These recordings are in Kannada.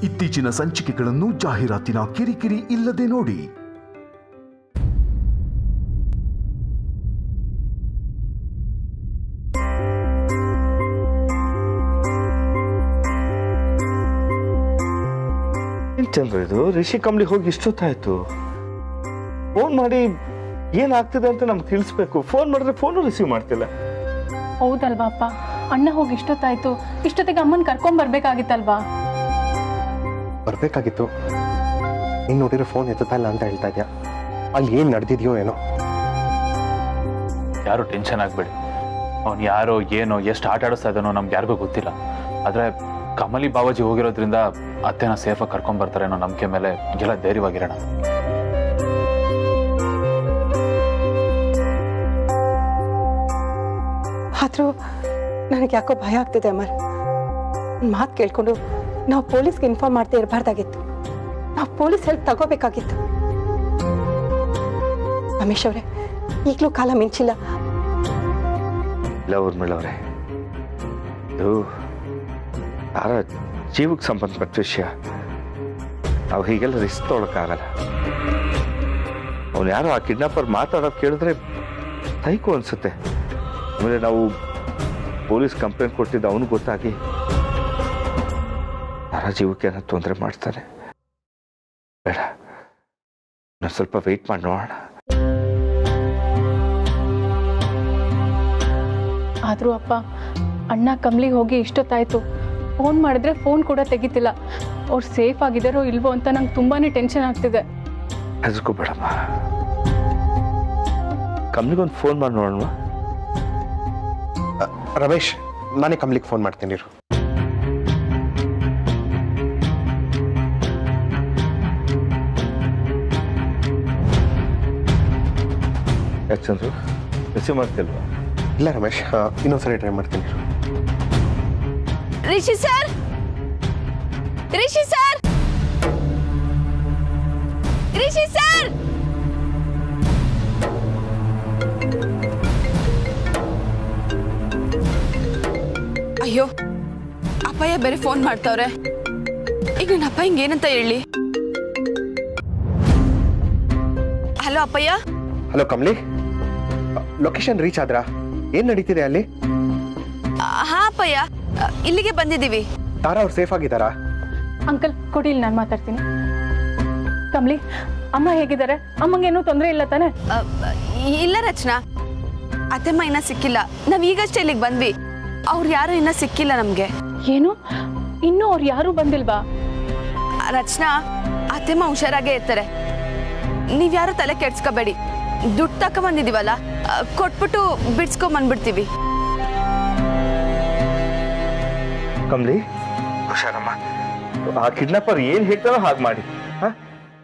ಇತ್ತೀಚಿನ ಸಂಚಿಕೆಗಳನ್ನು ಜಾಹೀರಾತಿನ ಕಿರಿಕಿರಿ ಇಲ್ಲದೆ ನೋಡಿ. ಚಂದ್ರ, ಇದು ರಿಷಿ ಕಂಬ್ಲಿ ಹೋಗಿ ಇಷ್ಟೊತ್ತಾಯ್ತು. ಫೋನ್ ಮಾಡಿ ಏನಾಗ್ತಿದೆ ಅಂತ ನಮ್ಗೆ ತಿಳಿಸ್ಬೇಕು. ಫೋನ್ ಮಾಡಿದ್ರೆ ಫೋನು ರಿಸೀವ್ ಮಾಡ್ತಿಲ್ಲ. ಹೌದಲ್ವಾ ಅಪ್ಪ, ಅಣ್ಣ ಹೋಗಿ ಇಷ್ಟೊತ್ತಾಯ್ತು. ಇಷ್ಟೊತ್ತಿಗೆ ಅಮ್ಮನ್ ಕರ್ಕೊಂಡ್ ಬರ್ಬೇಕಾಗಿತ್ತಲ್ವಾ? ಬರ್ಬೇಕಾಗಿತ್ತು. ನೀನ್ ನೋಡಿರೋ ಫೋನ್ ಎತ್ತುತ್ತಾ ಇಲ್ಲ ಅಂತ ಹೇಳ್ತಾ ಇದ್ಯಾ. ಅಲ್ಲಿ ಏನ್ ನಡೆದಿದ್ಯೋ ಏನೋ. ಯಾರು ಟೆನ್ಷನ್ ಆಗ್ಬೇಡಿ. ಅವ್ನು ಯಾರೋ ಏನೋ ಎಷ್ಟು ಆಟ ಆಡಿಸ್ತಾ ಇದ್ದಾನೋ ನಮ್ಗೆ ಯಾರಿಗೂ ಗೊತ್ತಿಲ್ಲ. ಆದ್ರೆ ಕಮಲಿ ಬಾವಾಜಿ ಹೋಗಿರೋದ್ರಿಂದ ಅತ್ತೆನ ಸೇಫಾಗಿ ಕರ್ಕೊಂಡ್ ಬರ್ತಾರೆ ಅನ್ನೋ ನಂಬಿಕೆ ಮೇಲೆ ಎಲ್ಲ ಧೈರ್ಯವಾಗಿರೋಣ. ಆದ್ರೂ ನನಗೆ ಯಾಕೋ ಭಯ ಆಗ್ತಿದೆ ಅಮರ್. ಮಾತು ಕೇಳ್ಕೊಂಡು ನಾವು ಪೊಲೀಸ್ಗೆ ಇನ್ಫಾರ್ಮ್ ಮಾಡ್ತಾ ಇರಬಾರ್ದಾಗಿತ್ತು. ನಾವು ಪೊಲೀಸ್ ಹೆಲ್ಪ್ ತಗೋಬೇಕಾಗಿತ್ತು. ರಮೇಶ್ ಅವರೇ, ಈಗಲೂ ಕಾಲ ಮಿಂಚಿಲ್ಲ. ಇಲ್ಲ ಊರ್ಮಿಳವ್ರೆ, ಇದು ಯಾರ ಜೀವಕ್ಕೆ ಸಂಬಂಧಪಟ್ಟ ವಿಷಯ. ನಾವು ಹೀಗೆಲ್ಲ ರಿಸ್ಕ್ ತೊಗೊಳಕ್ಕಾಗಲ್ಲ. ಅವನು ಯಾರೋ ಆ ಕಿಡ್ನಾಪರ್ ಮಾತಾಡೋದು ಕೇಳಿದ್ರೆ ತೈಕು ಅನ್ಸುತ್ತೆ. ಆಮೇಲೆ ನಾವು ಪೊಲೀಸ್ ಕಂಪ್ಲೇಂಟ್ ಕೊಟ್ಟಿದ್ದು ಅವನು ಗೊತ್ತಾಗಿ ಯಾರ ಜೀವಕ್ಕೆ ಏನೋ ತೊಂದರೆ ಮಾಡ್ತಾನೆ. ಬೇಡ, ನಾವು ಸ್ವಲ್ಪ ವೆಯ್ಟ್ ಮಾಡಿ ನೋಡೋಣ. ಆದ್ರೂ ಅಪ್ಪ, ಅಣ್ಣ ಕಮ್ಲಿಗೆ ಹೋಗಿ ಇಷ್ಟೊತ್ತಾಯ್ತು. ಫೋನ್ ಮಾಡಿದ್ರೆ ಫೋನ್ ಕೂಡ ತೆಗಿತಿಲ್ಲ. ಅವ್ರು ಸೇಫ್ ಆಗಿದಾರೋ ಇಲ್ವೋ ಅಂತ ನಂಗೆ ತುಂಬಾನೇ ಟೆನ್ಷನ್ ಆಗ್ತಿದೆ. ಹೆದರ್ಕೋ ಬೇಡಮ್ಮ. ಕಮ್ಲಿಗೊಂದು ಫೋನ್ ಮಾಡಿ ನೋಡೋಣ. ರಮೇಶ್, ನಾನೇ ಕಮ್ಲಿಗೆ ಫೋನ್ ಮಾಡ್ತೀನಿ. ಚಂದ್ರು, ರಿಸೀವ್ ಮಾಡ್ತಿಲ್ವಾ? ಇಲ್ಲ ರಮೇಶ್, ಇನ್ನೊಂದ್ಸರಿ ಟ್ರೈ ಮಾಡ್ತೀನಿ. Rishi sir, Rishi sir, Rishi sir. ಅಯ್ಯೋ, ಅಪ್ಪಯ್ಯ ಬೇರೆ ಫೋನ್ ಮಾಡ್ತಾವ್ರೆ. ಈಗ ನನ್ನ ಅಪ್ಪ ಹಿಂಗೇನಂತ ಹೇಳಿ? ಹಲೋ ಅಪ್ಪಯ್ಯ. ಹಲೋ ಕಮ್ಲಿ, ಲೊಕೇಶನ್ ರೀಚ್ ಆದ್ರಾ? ಏನ್ ನಡೀತಿದೆ ಅಲ್ಲಿ? ಹಾ ಅಪ್ಪಯ್ಯ, ಇಲ್ಲಿಗೆ ಬಂದಿದ್ದೀವಿ. ತಾರಾ ಅವ್ರು ಸೇಫ್ ಆಗಿದ್ದಾರಾ? ಅಂಕಲ್ ಕೊಡಿ, ಇಲ್ಲಿ ನಾನು ಮಾತಾಡ್ತೀನಿ. ಕಮ್ಲಿ, ಅಮ್ಮ ಹೇಗಿದ್ದಾರೆ? ಅಮ್ಮಂಗೇನೂ ತೊಂದರೆ ಇಲ್ಲ ತಾನೆ? ಇಲ್ಲ ರಚನಾ, ಅತ್ತೆಮ್ಮ ಇನ್ನ ಸಿಕ್ಕಿಲ್ಲ. ನಾವ್ ಈಗಷ್ಟೇ ಇಲ್ಲಿಗೆ ಬಂದ್ವಿ. ಅವ್ರು ಯಾರು ಇನ್ನ ಸಿಕ್ಕಿಲ್ಲ ನಮ್ಗೆ. ಏನು, ಇನ್ನೂ ಅವ್ರು ಯಾರು ಬಂದಿಲ್ವಾ? ರಚನಾ, ಅತ್ತೆಮ್ಮ ಹುಷಾರಾಗೇ ಇರ್ತಾರೆ. ನೀವ್ಯಾರು ತಲೆ ಕೆಡ್ಸ್ಕೋಬೇಡಿ. ದುಡ್ಡು ತಕೊಂಬಂದಿದೀವಲ್ಲ, ಕೊಟ್ಬಿಟ್ಟು ಬಿಡ್ಸ್ಕೊಂಬಂದ್ಬಿಡ್ತೀವಿ. ಕಮ್ಲಿ, ಹುಷಾರಮ್ಮ. ಆ ಕಿಡ್ನಾಪರ್ ಏನ್ ಹೇಳ್ತಾರೋ ಹಾಗೆ ಮಾಡಿ.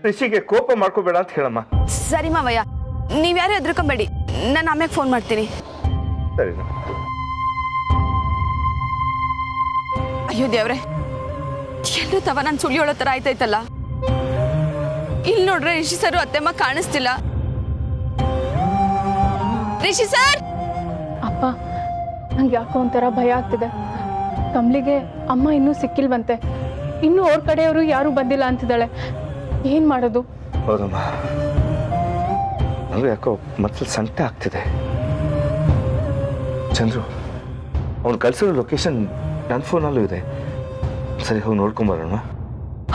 ರಿಷಿಗೆ ಕೋಪ ಮಾಡ್ಕೋಬೇಡ ಅಂತ ಹೇಳಮ್ಮ. ಸರಿ ಮಾವಯ್ಯ, ನೀವ್ಯಾರು ಹೆದರ್ಕೊಂಬೇಡಿ. ನಾನು ಆಮ್ಯಾಗ ಫೋನ್ ಮಾಡ್ತೀನಿ. ಸರಿ. ಅಯ್ಯೋ ದೇವ್ರೆ, ಎಲ್ಲರೂ ತವ ನಾನು ಸುಳಿಯೋಳೋ ತರ ಆಯ್ತಾಯ್ತಲ್ಲ. ಇಲ್ಲಿ ನೋಡ್ರೆ ರಿಷಿ ಸರ್ ಅತ್ತೆಮ್ಮ ಕಾಣಿಸ್ತಿಲ್ಲ. ರಿಷಿ ಸರ್! ಅಪ್ಪ, ನಂಗೆ ಯಾಕೋ ಒಂಥರ ಭಯ ಆಗ್ತಿದೆ. ಕಮ್ಲಿಗೆ ಅಮ್ಮ ಇನ್ನೂ ಸಿಕ್ಕಿಲ್ವಂತೆ. ಇನ್ನೂ ಅವ್ರ ಕಡೆಯವರು ಯಾರು ಬಂದಿಲ್ಲ ಅಂತಿದ್ದಾಳೆ. ಏನ್ ಮಾಡೋದು? ಹೌದಮ್ಮ, ನಂಗೆ ಯಾಕೋ ಮತ್ತೆ ಸಂಕಟ ಆಗ್ತಿದೆ. ಚಂದ್ರು, ಅವ್ನು ಕಳ್ಸಿರೋ ಲೊಕೇಶನ್ ನನ್ನ ಫೋನಲ್ಲೂ ಇದೆ. ಸರಿ, ಹೋಗಿ ನೋಡ್ಕೊಂಬರೋಣ.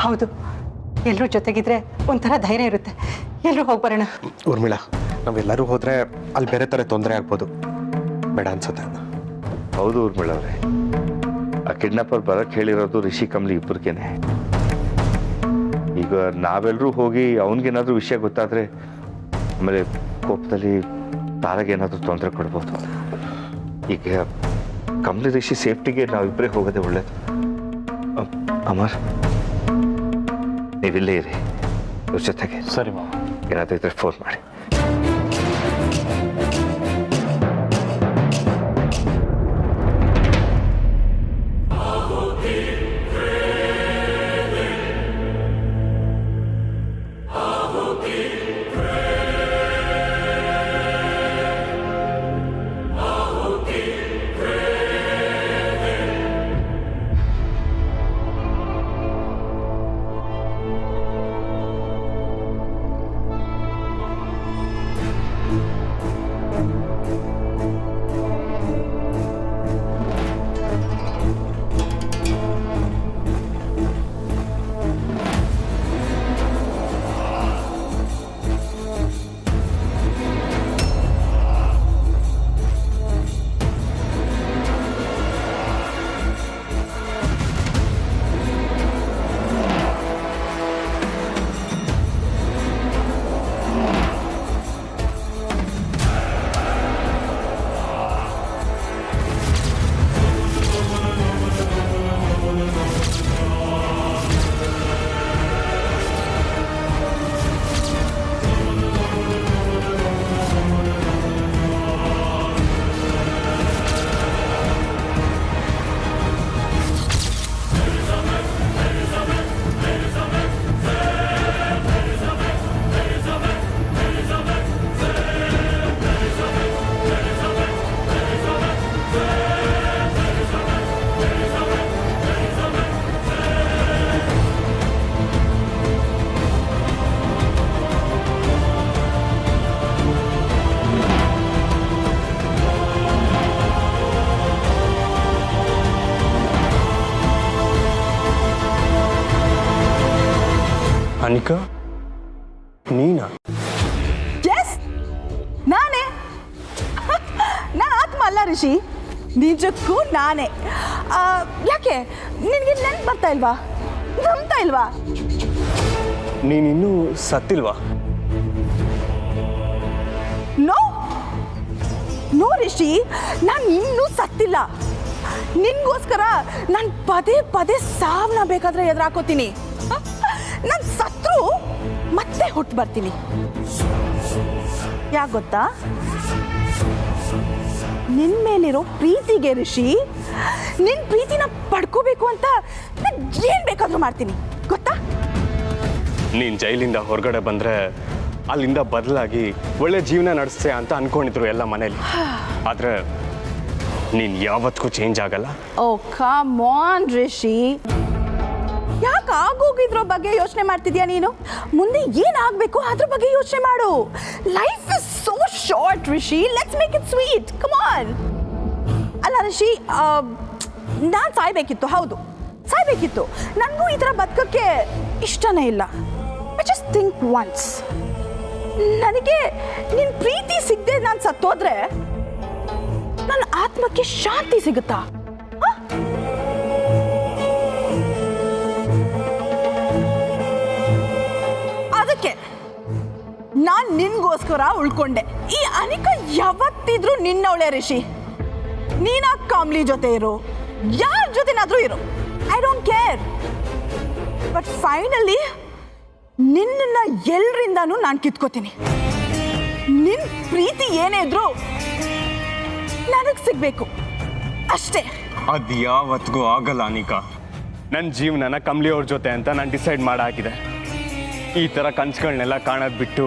ಹೌದು, ಎಲ್ಲರೂ ಜೊತೆಗಿದ್ರೆ ಒಂಥರ ಧೈರ್ಯ ಇರುತ್ತೆ. ಎಲ್ಲರೂ ಹೋಗಿ ಬರೋಣ. ಊರ್ಮಿಳಾ, ನಾವೆಲ್ಲರೂ ಹೋದ್ರೆ ಅಲ್ಲಿ ಬೇರೆ ತರ ತೊಂದರೆ ಆಗ್ಬೋದು. ಬೇಡ ಅನ್ಸುತ್ತೆ. ಹೌದು ಊರ್ಮಿಳವ್ರೆ, ಆ ಕಿಡ್ನಾಪರ್ ಬರಕ್ಕೆ ಹೇಳಿರೋದು ರಿಷಿ ಕಮ್ಲಿ ಇಬ್ಬರಿಗೇನೆ. ಈಗ ನಾವೆಲ್ಲರೂ ಹೋಗಿ ಅವನಿಗೇನಾದ್ರೂ ವಿಷಯ ಗೊತ್ತಾದ್ರೆ ಆಮೇಲೆ ಕೋಪದಲ್ಲಿ ತಾರಾಗೇನಾದ್ರೂ ತೊಂದರೆ ಕೊಡ್ಬೋದು. ಈಗ ಕಮ್ಲಿ ರಿಷಿ ಸೇಫ್ಟಿಗೆ ನಾವಿಬ್ಬರೇ ಹೋಗೋದೇ ಒಳ್ಳೇದು. ಅಮರ್, ನೀವಿಲ್ಲೇ ಇರಿ ಇವ್ರ ಜೊತೆಗೆ. ಸರಿ ಮಾವ. ಏನಾದರೂ ಇದ್ರೆ ಫೋನ್ ಮಾಡಿ. ಅನಿಕಾ ನೀನಾ? ಎಸ್ ನಾನೇ. ನಾನು ಆತ್ಮ ಅಲ್ಲ ರಿಷಿ, ನಿಜಕ್ಕೂ ನಾನೇ. ಯಾಕೆ ನಿನಗೆ ನೆನ್ಪು ಬರ್ತಾ ಇಲ್ವಾ? ನಂಬ್ತಾ ಇಲ್ವಾ? ನೀನಿನ್ನೂ ಸತ್ತಿಲ್ವಾ? ನೋ ನೋ ರಿಷಿ, ನಾನು ಇನ್ನೂ ಸತ್ತಿಲ್ಲ. ನಿನ್ಗೋಸ್ಕರ ನಾನು ಪದೇ ಪದೇ ಸಾವನ್ನ ಬೇಕಾದ್ರೆ ಎದುರಾಕೋತೀನಿ. ನಾನು ಸತ್ರು ಮತ್ತೆ ಹುಟ್ಟು ಬರ್ತೀನಿ. ಯಾಕೆ ಗೊತ್ತಾ? ನಿನ್ ಮೇಲಿರೋ ಪ್ರೀತಿಗೆ ರಿಷಿ, ನಿನ್ ಪ್ರೀತಿನ ಪಡ್ಕೋಬೇಕು ಅಂತ ನಾನು ಏನ್ ಬೇಕಾದ್ರೂ ಮಾಡ್ತೀನಿ ಗೊತ್ತಾ? ನೀನು ಜೈಲಿಂದ ಹೊರಗಡೆ ಬಂದರೆ ಅಲ್ಲಿಂದ ಬದಲಾಗಿ ಒಳ್ಳೆ ಜೀವನ ನಡೆಸ್ತೆ ಅಂತ ಅನ್ಕೊಂಡಿದ್ರು ಎಲ್ಲ ಮನೇಲಿ. ಆದರೆ ನೀನು ಯಾವತ್ತಿಗೂ ಚೇಂಜ್ ಆಗಲ್ಲ. ಓ ಕಮ್ ಆನ್ ರಿಷಿ, ಯಾಕೆ ಆಗೋಗಿದ್ರ ಬಗ್ಗೆ ಯೋಚನೆ ಮಾಡ್ತಿದ್ಯಾ ನೀನು? ಮುಂದೆ ಏನಾಗಬೇಕು ಅದ್ರ ಬಗ್ಗೆ ಯೋಚನೆ ಮಾಡು. Life is so short Rishi, let's make it sweet. Come on. ಅಲ್ಲ ರಿಷಿ, ನಾನು ಸಾಯ್ಬೇಕಿತ್ತು, ಹೌದು ಸಾಯ್ಬೇಕಿತ್ತು. ನನಗೂ ಈ ಥರ ಬದುಕಕ್ಕೆ ಇಷ್ಟನೇ ಇಲ್ಲ. ಐ ಜಸ್ಟ್ ಥಿಂಕ್ ಒನ್ಸ್, ನನಗೆ ನಿನ್ನ ಪ್ರೀತಿ ಸಿಗದೆ ನಾನು ಸತ್ತೋದ್ರೆ ನನ್ನ ಆತ್ಮಕ್ಕೆ ಶಾಂತಿ ಸಿಗುತ್ತಾ? ಅದಕ್ಕೆ ನಾನ್ ನಿನ್ಗೋಸ್ಕರ ಉಳ್ಕೊಂಡೆ. ಈ ಅನಿಕಾ ಯಾವತ್ತಿದ್ರು ನಿನ್ನವಳೆ ರಿಷಿ. ನೀನ ಕಾಮ್ಲಿ ಜೊತೆ ಇರು, ಯಾರ ಜೊತೆನಾದ್ರೂ ಇರು, I don't care. But finally ನಿನ್ನ ಎಲ್ರಿಂದಾನು ನಾನು ಕಿತ್ಕೋತೀನಿ. ನಿನ್ ಪ್ರೀತಿ ಏನೇ ಇದ್ರು ನನಗೆ ಸಿಗ್ಬೇಕು ಅಷ್ಟೇ. ಅದು ಯಾವತ್ತಿಗೂ ಆಗಲ್ಲ ಅನಿಕಾ. ನನ್ನ ಜೀವನನ ಕಮಲಿ ಅವ್ರ ಜೊತೆ ಅಂತ ನಾನು ಡಿಸೈಡ್ ಮಾಡಾಕಿದೆ. ಈ ಥರ ಕನಸುಗಳನ್ನೆಲ್ಲ ಕಾಣೋದು ಬಿಟ್ಟು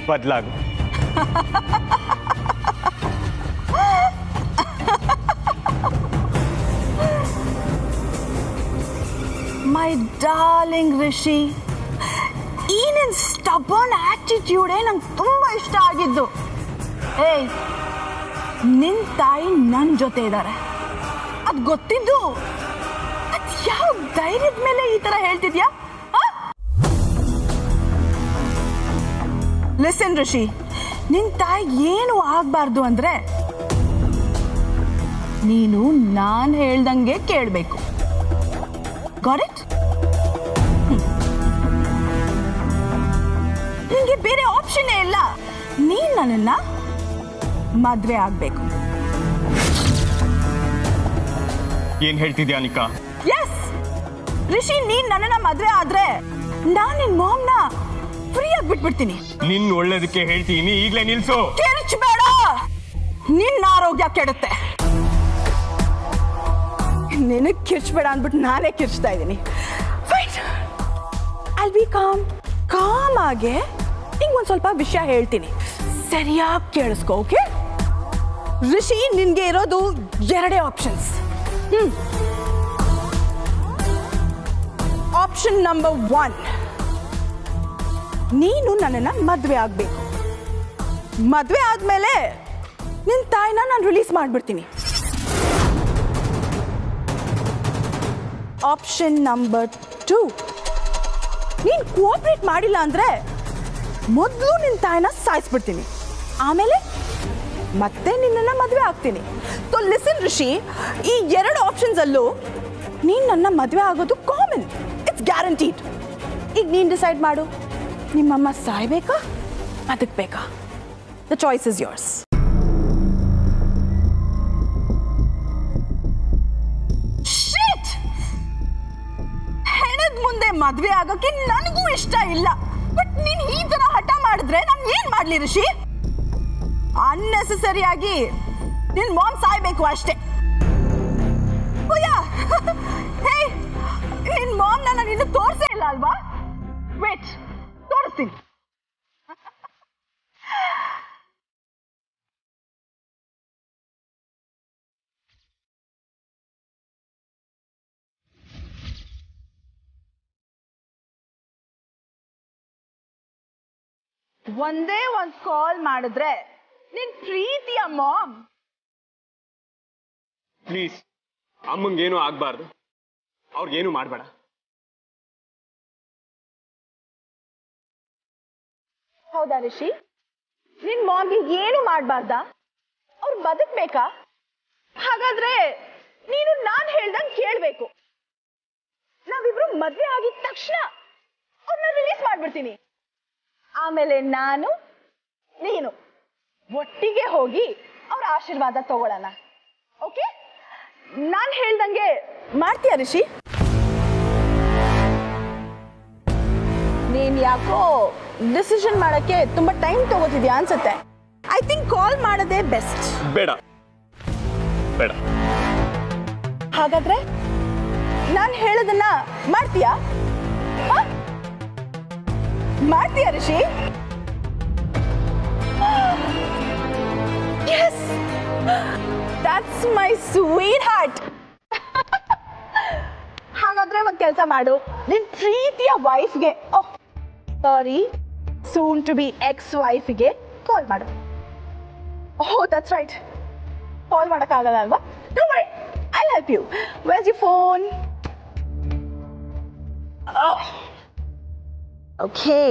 ಬದಲಾಗು. ಮೈ ಡಾರ್ಲಿಂಗ್ ರಿಷಿ, ಈ ನಿನ್ ಸ್ಟಬರ್ನ್ ಆಟಿಟ್ಯೂಡೇ ನಂಗೆ ತುಂಬ ಇಷ್ಟ ಆಗಿದ್ದು. ಏಯ್, ನಿನ್ ತಾಯಿ ನನ್ನ ಜೊತೆ ಇದ್ದಾರೆ, ಅದು ಗೊತ್ತಿದ್ದು ಅದು ಯಾವ ಧೈರ್ಯದ ಮೇಲೆ ಈ ತರ ಹೇಳ್ತಿದ್ಯಾ? ಲಿಸನ್ ರಿಷಿ, ನಿನ್ ತಾಯಿ ಏನು ಆಗ್ಬಾರ್ದು ಅಂದ್ರೆ ನೀನು ನಾನು ಹೇಳ್ದಂಗೆ ಕೇಳಬೇಕು. Got it? ನಿನ್ಗೆ ಬೇರೆ ಆಪ್ಷನ್ ಇಲ್ಲ. ನೀನ್ ನನ್ನನ್ನ ಮದ್ವೆ ಆಗ್ಬೇಕು. ಏನ್ ಹೇಳ್ತಿದ್ಯಾ ಅನಿಕಾ? ಎಸ್ ರಿಷಿ, ನೀನ್ ನನ್ನನ್ನ ಮದ್ವೆ ಆದ್ರೆ ನಾನ್ ನಿನ್ ಮಾಮ್ನ ಫ್ರೀಯಾಗಿ ಬಿಟ್ಬಿಡ್ತೀನಿ. ನಿನ್ ಒಳ್ಳೇದಕ್ಕೆ ಹೇಳ್ತೀನಿ, ಈಗಲೇ ನಿಲ್ಸು. ಕಿರ್ಚ್ಬೇಡ, ನಿನ್ನ ಆರೋಗ್ಯ ಕೆಡುತ್ತೆ. ನಿನಗ್ ಕಿರ್ಚ್ಬೇಡ ಅಂದ್ಬಿಟ್ಟು ನಾನೇ ಕಿರ್ಚ್ತಾ ಇದ್ದೀನಿ. ಫೈಟ್, ಐಲ್ ಬಿ ಕಾಮ್ ಆಗಿ ನಿಂಗೊಂದು ಸ್ವಲ್ಪ ವಿಷಯ ಹೇಳ್ತೀನಿ, ಸರಿಯಾಗಿ ಕೇಳಿಸ್ಕೊ. ಓಕೆ ರಿಷಿ, ನಿನ್ಗೆ ಇರೋದು ಎರಡೇ ಆಪ್ಷನ್ಸ್. ಆಪ್ಷನ್ ನಂಬರ್ 1, ನೀನು ನನ್ನನ್ನ ಮದ್ವೆ ಆಗ್ಬೇಕು. ಮದ್ವೆ ಆದ್ಮೇಲೆ ನಿನ್ ತಾಯಿನ ನಾನು ರಿಲೀಸ್ ಮಾಡ್ಬಿಡ್ತೀನಿ. ಆಪ್ಷನ್ ನಂಬರ್ 2, ನೀನ್ ಕೋಆಪರೇಟ್ ಮಾಡಿಲ್ಲ ಅಂದ್ರೆ ಮೊದಲು ನಿನ್ ತಾಯಿನ ಸಾಯಿಸ್ಬಿಡ್ತೀನಿ, ಆಮೇಲೆ ಮತ್ತೆ ನಿನ್ನನ್ನ ಮದುವೆ ಆಗ್ತೀನಿ. ಸೊ ಲಿಸನ್ ರಿಷಿ, ಈ ಎರಡು ಆಪ್ಷನ್ಸ್ ಅಲ್ಲೂ ನೀನ್ ನನ್ನ ಮದುವೆ ಆಗೋದು ಕಾಮನ್, ಇಟ್ಸ್ ಗ್ಯಾರಂಟೀಡ್. ಈಗ ನೀನ್ ಡಿಸೈಡ್ ಮಾಡು, ನಿಮ್ಮಮ್ಮ ಸಾಯ್ಬೇಕಾ ಬದುಕಬೇಕಾ? The choice is yours. Shit, ಹೆಣದ ಮುಂದೆ ಮದುವೆ ಆಗೋಕೆ ನನಗೂ ಇಷ್ಟ ಇಲ್ಲ. ಬಟ್ ನೀನ್ ಈ ತರ ಹಠ ಮಾಡಿದ್ರೆ ನಾನು ಏನ್ ಮಾಡ್ಲಿ ರಿಷಿ? ಅನ್ನೆಸೆಸರಿ ಆಗಿ ನಿನ್ ಮಾಮ್ ಸಾಯ್ಬೇಕು ಅಷ್ಟೇ. ಹೇ, ನಿನ್ ಮಾಮ್ ನಾನು ಇನ್ನು ತೋರ್ಸೇ ಇಲ್ಲ ಅಲ್ವಾ? ವೇಟ್, ತೋರಿಸ್ತೀನಿ. ಒಂದೇ ಒಂದ್ ಕಾಲ್ ಮಾಡಿದ್ರೆ ನಿನ್ ಪ್ರೀತಿಯ ಮಾಮ್. ಪ್ಲೀಸ್, ಅಮ್ಮಂಗೇನು ಆಗ್ಬಾರ್ದು, ಅವ್ರಿಗೇನು ಮಾಡಬೇಡ. ಹೌದಾ ರಿಷಿ? ನಿನ್ ಮಾಮ್ಗೆ ಏನು ಮಾಡಬಾರ್ದಾ? ಅವ್ರು ಬದುಕ್ಬೇಕಾ? ಹಾಗಾದ್ರೆ ನೀನು ನಾನ್ ಹೇಳ್ದಂಗೆ ಕೇಳ್ಬೇಕು. ನಾವಿಬ್ರು ಮದ್ವೆ ಆಗಿದ ತಕ್ಷಣ ಅವ್ರನ್ನ ರಿಲೀಸ್ ಮಾಡ್ಬಿಡ್ತೀನಿ. ಆಮೇಲೆ ನಾನು ನೀನು ಒಟ್ಟಿಗೆ ಹೋಗಿ ಅವ್ರ ಆಶೀರ್ವಾದ ತಗೊಳ್ಳೋಣ. ಓಕೆ? ನಾನ್ ಹೇಳ್ದಂಗೆ ಮಾಡ್ತೀಯ ರಿಷಿ? ನೀನ್ ಯಾಕೋ ಡಿಸಿಷನ್ ಮಾಡಕ್ಕೆ ತುಂಬಾ ಟೈಮ್ ತಗೋತಿದ್ಯಾ ಅನ್ಸುತ್ತೆ. ಐ ಥಿಂಕ್ ಕಾಲ್ ಮಾಡೋದೇ ಬೆಸ್ಟ್. ಬೇಡ ಬೇಡ. ಹಾಗಾದ್ರೆ ನಾನು ಹೇಳೋದನ್ನ ಮಾಡ್ತೀಯಾ? ಮಾಡ್ತೀಯಾ Rishi? Yes, that's my sweetheart. ಹಾಗಾದ್ರೆ ಒಂದು ಕೆಲಸ ಮಾಡು, ನಿನ್ ಪ್ರೀತಿಯ ವೈಫ್ಗೆ, sorry soon to be ex ವೈಫ್ಗೆ ಕಾಲ್ ಮಾಡು. ಓಹ್ ದಟ್ಸ್ ರೈಟ್, ಕಾಲ್ ಮಾಡೋಕ್ಕಾಗಲ್ಲ ಅಲ್ವಾ? Don't worry, I'll help you. Where's your phone? Oh. Okay.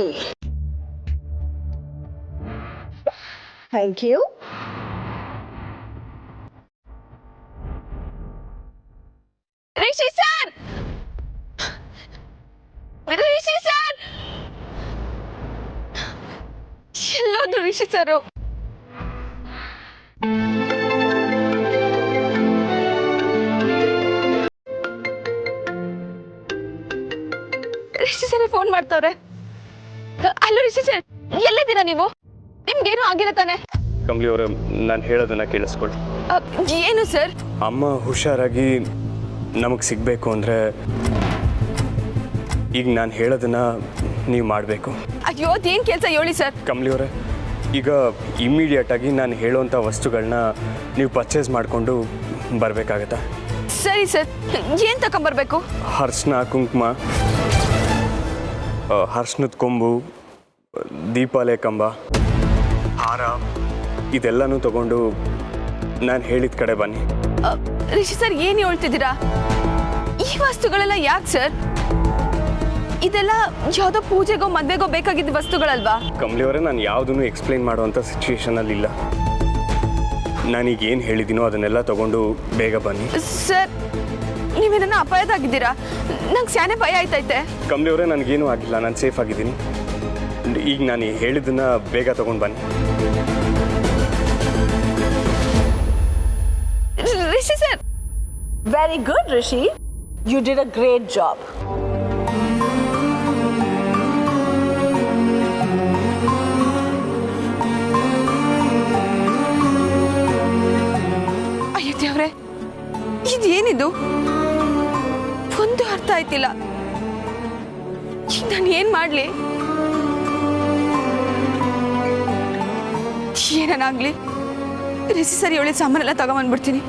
Thank you. Rishi sir, Rishi sir, ಎಲ್ಲೋದ್ರು Rishi sir? Rishi sir phone ಮಾಡ್ತಾವ್ರೆ. ಅಲ್ಲೋ ರಿಷಿ ಸರ್, ಎಲ್ಲಿದ್ದೀರಾ ನೀವು? ನಿಮ್ಗೇನು ಆಗಿಲ್ಲ ತಾನೆ? ಕಮಲಿ ಅವರೇ, ನಾನು ಹೇಳೋದನ್ನ ಕೇಳಿಸ್ಕೊಳ್ಳಿ. ಏನು ಸರ್? ಅಮ್ಮ ಹುಷಾರಾಗಿ ನಮಗೆ ಸಿಗಬೇಕು ಅಂದರೆ ಈಗ ನಾನು ಹೇಳೋದನ್ನ ನೀವು ಮಾಡಬೇಕು. ಅಯ್ಯೋ ಅದೇನು ಕೆಲಸ ಹೇಳಿ ಸರ್. ಕಮಲಿ ಅವರೇ, ಈಗ ಇಮ್ಮಿಡಿಯೇಟಾಗಿ ನಾನು ಹೇಳೋವಂಥ ವಸ್ತುಗಳನ್ನ ನೀವು ಪರ್ಚೇಸ್ ಮಾಡಿಕೊಂಡು ಬರಬೇಕಾಗತ್ತಾ? ಸರಿ ಸರ್, ಏನು ತಗೊಂಬರ್ಬೇಕು? ಅರ್ಶಿನ, ಕುಂಕುಮ, ಅರ್ಶಿನದ ಕೊಂಬು, ದೀಪಾಲೆ ಕಂಬ, ಹಾರ, ಇದೆಲ್ಲನೂ ತಗೊಂಡು ನಾನು ಹೇಳಿದ ಕಡೆ ಬನ್ನಿ. ರಿಷಿ ಸರ್, ಏನು ಹೇಳ್ತಿದ್ದೀರಾ? ಈ ವಸ್ತುಗಳೆಲ್ಲ ಯಾಕೆ ಸರ್? ಇದೆಲ್ಲ ಯಾವುದೋ ಪೂಜೆಗೋ ಮದ್ವೆಗೋ ಬೇಕಾಗಿದ್ದ ವಸ್ತುಗಳಲ್ವಾ? ಕಮಲಿ ಅವರೇ, ನಾನು ಯಾವುದನ್ನು ಎಕ್ಸ್ಪ್ಲೈನ್ ಮಾಡುವಂಥ ಸಿಚುವೇಶನಲ್ಲಿ ಇಲ್ಲ. ನಾನೀಗ ಏನು ಹೇಳಿದ್ದೀನೋ ಅದನ್ನೆಲ್ಲ ತಗೊಂಡು ಬೇಗ ಬನ್ನಿ. ಸರ್, ನೀವೇನ ಅಪಾಯದಾಗಿದ್ದೀರಾ? ನಂಗೆ ಸ್ಯಾನೆ ಭಯ ಆಯ್ತೈತೆ. ಕಮಲಿ ಅವರೇ, ನನಗೇನು ಆಗಿಲ್ಲ, ನಾನು ಸೇಫ್ ಆಗಿದ್ದೀನಿ. ಈಗ ನಾನು ಹೇಳಿದ್ದನ್ನ ಬೇಗ ತಗೊಂಡು ಬನ್ನಿ. Rishi sir, very good Rishi, you did a great job. ಅಯ್ಯೋ ದೇವ್ರೆ, ಇದೇನಿದು? ಒಂದು ಅರ್ಥ ಆಯ್ತಿಲ್ಲ. ಈಗ ನಾನು ಏನ್ ಮಾಡ್ಲಿ? ಏನಾಗ್ಲಿ, ರಿಷಿ ಸರಿ ಒಳ್ಳೆ ಸಾಮಾನೆಲ್ಲ ತಗೊಂಡ್ಬಂದ್ಬಿಡ್ತೀನಿ.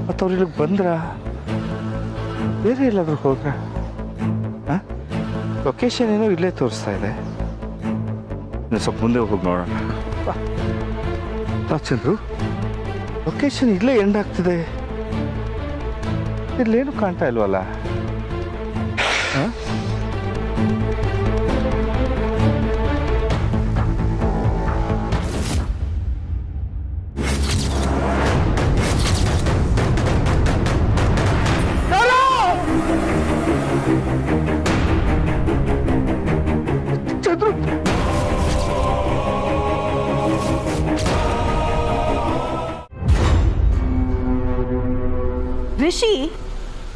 ಮತ್ತು ಅವ್ರು ಇಲ್ಲಿಗೆ ಬಂದ್ರ ಬೇರೆ ಎಲ್ಲಾದ್ರೂ ಹೋಗ್ರ? ಲೊಕೇಶನ್ ಏನೋ ಇಲ್ಲೇ ತೋರಿಸ್ತಾ ಇದೆ. ಸ್ವಲ್ಪ ಮುಂದೆ ಹೋಗಿ ನೋಡೋಣ. ಚಂದ್ರು, ಲೊಕೇಶನ್ ಇಲ್ಲೇ ಎಂಡ್ ಆಗ್ತಿದೆ, ಇಲ್ಲೇನು ಕಾಣ್ತಾ ಇಲ್ವಲ್ಲ? ರಿಷಿ,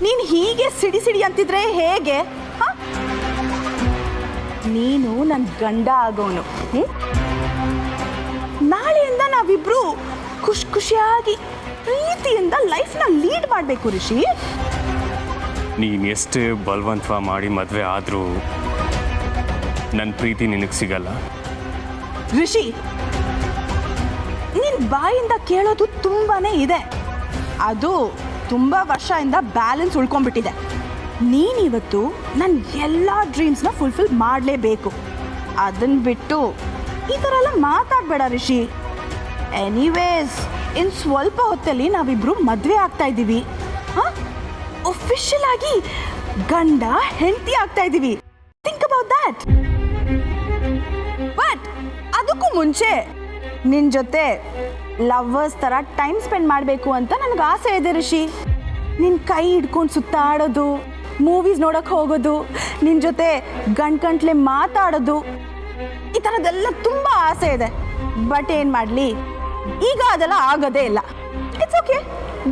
ನೀನು ಹೀಗೆ ಸಿಡಿ ಸಿಡಿ ಅಂತಿದ್ರೆ ಹೇಗೆ? ನೀನು ನನ್ನ ಗಂಡ ಆಗೋನು. ನಾಳೆಯಿಂದ ನಾವಿಬ್ರು ಖುಷಿಯಾಗಿ ಪ್ರೀತಿಯಿಂದ ಲೈಫ್ನ ಲೀಡ್ ಮಾಡಬೇಕು ರಿಷಿ. ನೀನು ಎಷ್ಟೇ ಬಲವಂತ ಮಾಡಿ ಮದುವೆ ಆದರೂ ನನ್ನ ಪ್ರೀತಿ ನಿನಗೆ ಸಿಗಲ್ಲ ರಿಷಿ. ನಿನ್ ಬಾಯಿಂದ ಕೇಳೋದು ತುಂಬಾನೇ ಇದೆ, ಅದು ತುಂಬಾ ವರ್ಷದಿಂದ ಬ್ಯಾಲೆನ್ಸ್ ಉಳ್ಕೊಂಡ್ಬಿಟ್ಟಿದೆ. ನೀನಿವತ್ತು ನನ್ನ ಎಲ್ಲ ಡ್ರೀಮ್ಸ್ನ ಫುಲ್ಫಿಲ್ ಮಾಡಲೇಬೇಕು. ಅದನ್ನ ಬಿಟ್ಟು ಈ ಥರ ಎಲ್ಲ ಮಾತಾಡಬೇಡ ರಿಷಿ. ಎನಿವೇಸ್, ಇನ್ನು ಸ್ವಲ್ಪ ಹೊತ್ತಲ್ಲಿ ನಾವಿಬ್ರು ಮದುವೆ ಆಗ್ತಾ ಇದ್ದೀವಿ. ಒಫಿಷಿಯಲ್ ಆಗಿ ಗಂಡ ಹೆಂಡತಿ ಆಗ್ತಾ ಇದ್ದೀವಿ. Think about that. ಬಟ್ ಅದಕ್ಕೂ ಮುಂಚೆ ನಿನ್ನ ಜೊತೆ ಲವ್ವರ್ಸ್ ಥರ ಟೈಮ್ ಸ್ಪೆಂಡ್ ಮಾಡಬೇಕು ಅಂತ ನನಗೆ ಆಸೆ ಇದೆ ರಿಷಿ. ನಿನ್ನ ಕೈ ಹಿಡ್ಕೊಂಡು ಸುತ್ತಾಡೋದು, ಮೂವೀಸ್ ನೋಡೋಕೆ ಹೋಗೋದು, ನಿನ್ನ ಜೊತೆ ಗಂಟ್ಲೆ ಮಾತಾಡೋದು, ಈ ಥರದ್ದೆಲ್ಲ ತುಂಬ ಆಸೆ ಇದೆ. ಬಟ್ ಏನು ಮಾಡಲಿ, ಈಗ ಅದೆಲ್ಲ ಆಗೋದೇ ಇಲ್ಲ. It's okay,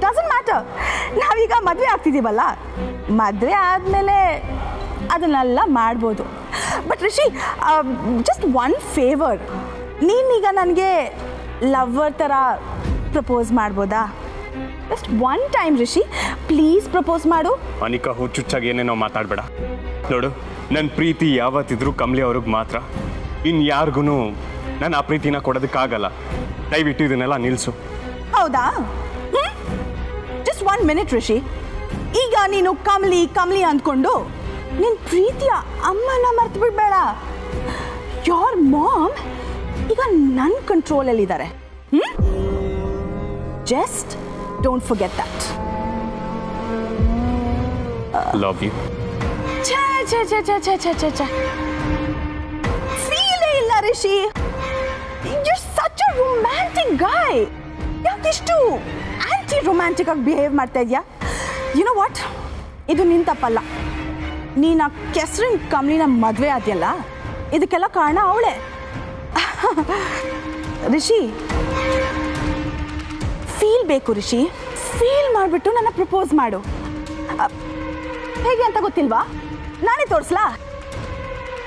doesn't matter. ನಾವೀಗ ಮದುವೆ ಆಗ್ತಿದ್ದೀವಲ್ಲ, ಮದುವೆ ಆದಮೇಲೆ ಅದನ್ನೆಲ್ಲ ಮಾಡ್ಬೋದು. But Rishi, just one favour, ನೀನೀಗ ನನಗೆ ಲವ್ವರ್ ಥರ ಪ್ರಪೋಸ್ ಮಾಡ್ಬೋದಾ? Just one time Rishi, please propose ಮಾಡು. ಅನಿಕಾ, ಹುಚ್ಚುಚ್ಚಾಗಿ ಏನೇನೋ ಮಾತಾಡಬೇಡ. ನೋಡು, ನನ್ನ ಪ್ರೀತಿ ಯಾವತ್ತಿದ್ರೂ ಕಮಲಿ ಅವ್ರಿಗೆ ಮಾತ್ರ. ಇನ್ಯಾರಿಗೂ ನಾನು ಆ ಪ್ರೀತಿನ ಕೊಡೋದಕ್ಕಾಗಲ್ಲ. ದಯವಿಟ್ಟು ಇದನ್ನೆಲ್ಲ ನಿಲ್ಲಿಸು. ಹೌದಾ? Just 1 minute Rishi. ಈಗ ನೀನು ಕಮಲಿ ಅಂದ್ಕೊಂಡು ನಿನ್ನ ಪ್ರೀತಿಯ ಅಮ್ಮನ ಮರ್ತು ಬಿಡಬೇಡ. ಯೋರ್ ಮಾಮ್ ಈಗ ನನ್ನ ಕಂಟ್ರೋಲಲ್ಲಿದ್ದಾರೆ. Just don't forget that. Love you. ಫೀಲೇ ಇಲ್ಲ Rishi. You such a romantic guy. ಯಾಕಿಷ್ಟು ಆಂಟಿ ರೊಮ್ಯಾಂಟಿಕ್ ಆಗಿ ಬಿಹೇವ್ ಮಾಡ್ತಾ ಇದೆಯಾ? ಯು ನೋ ವಾಟ್, ಇದು ನಿನ್ನ ತಪ್ಪಲ್ಲ. ನೀನು ಆ ಕೆಸರಿನ ಕಮಲಿನ ಮದುವೆ ಆದ್ಯಲ್ಲ, ಇದಕ್ಕೆಲ್ಲ ಕಾರಣ ಅವಳೇ. ರಿಷಿ, ಫೀಲ್ ಬೇಕು ರಿಷಿ. ಫೀಲ್ ಮಾಡಿಬಿಟ್ಟು ನನ್ನ ಪ್ರಪೋಸ್ ಮಾಡು. ಹೇಗೆ ಅಂತ ಗೊತ್ತಿಲ್ವಾ? ನಾನೇ ತೋರಿಸ್ಲಾ?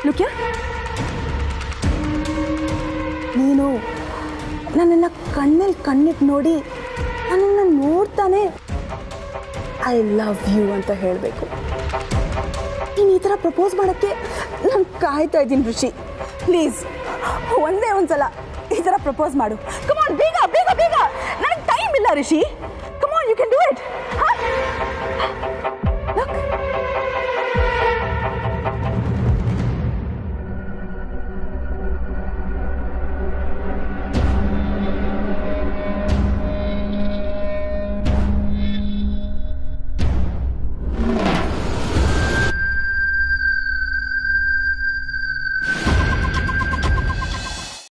Look here. ನೀನು ನನ್ನನ್ನು ಕಣ್ಣಲ್ಲಿ ಕಣ್ಣಿಟ್ಟು ನೋಡಿ ನನ್ನನ್ನು ನೋಡ್ತಾನೆ ಐ ಲವ್ ಯು ಅಂತ ಹೇಳಬೇಕು. ನೀನು ಈ ಥರ ಪ್ರಪೋಸ್ ಮಾಡೋಕ್ಕೆ ನಾನು ಕಾಯ್ತಾ ಇದ್ದೀನಿ ಋಷಿ. ಪ್ಲೀಸ್ ಒಂದೇ ಒಂದ್ಸಲ ಈ ಥರ ಪ್ರಪೋಸ್ ಮಾಡು. ಕಮಾನ್, ಬೇಗ ಬೇಗ ಬೇಗ, ನನಗೆ ಟೈಮ್ ಇಲ್ಲ ಋಷಿ.